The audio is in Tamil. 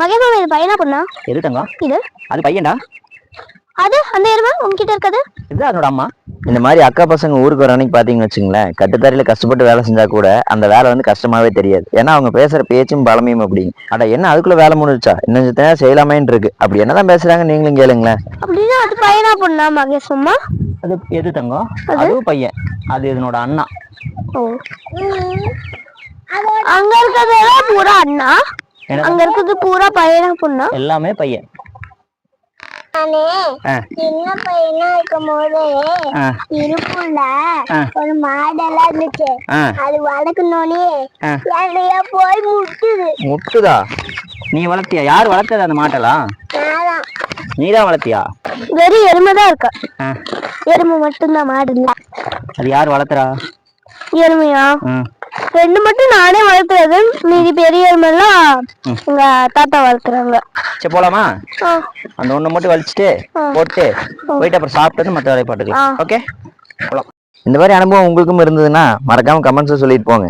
மகேஷ் இது பையனா பொண்ணா? எது தங்கம்? இது அது பையன்டா. அது அந்த எருமை உங்ககிட்ட இருக்குது. இது அதோட அம்மா. இந்த மாதிரி அக்கா பசங்க ஊருக்கு வர அன்னைக்கு பாத்தீங்கன்னு வச்சுங்களேன், கட்டுத்தரையில கஷ்டப்பட்டு வேலை செஞ்சா கூட அந்த வேலை வந்து கஷ்டமாவே தெரியாது. ஏன்னா அவங்க பேசுற பேச்சும் பழமையும் அப்படி. அட என்ன அதுக்குள்ள வேலை முடிச்சா இன்னும் செய்யலாமேன்னு இருக்கு. அப்படி என்னதான் பேசுறாங்க நீங்களும் கேளுங்களேன். அப்படின்னா அது பையனா பொண்ணா மகேஷ் அம்மா? அது எது தங்கம்? அதுவும் பையன். அது இதனோட அண்ணா. ஓ, அங்க இருக்கிறதெல்லாம் பூரா அண்ணா, அங்க இருக்கிறது பூரா பையனா பொண்ணா? எல்லாமே பையன். சின்ன பையனா இருக்கும் போது இருப்புல ஒரு மாடெல்லாம் இருந்துச்சு. அது வளர்க்கணும்னே போய் முட்டுது. முட்டுதா? நீ வளர்த்தியா? யார் வளர்த்தது அந்த மாட்டெல்லாம்? நீதான் வளர்த்தியா? வெறும் எருமைதான் இருக்கா. எருமை மட்டும்தான், மாடு இல்ல. அது யார் வளர்த்துறா? எருமையா? ரெண்டு மட்டும் நானே வளர்த்துறது, மீதி பெரிய எருமெல்லாம் எங்க தாத்தா வளர்த்துறாங்க. சரி போலாமா? அந்த ஒண்ணு மட்டும் வலிச்சுட்டு போட்டு போயிட்டு அப்புறம் சாப்பிட்டு மற்ற வேலையை பாட்டுக்கலாம். ஓகே போலாம். இந்த மாதிரி அனுபவம் உங்களுக்கும் இருந்ததுன்னா மறக்காம கமெண்ட்ஸ் சொல்லிட்டு போங்க.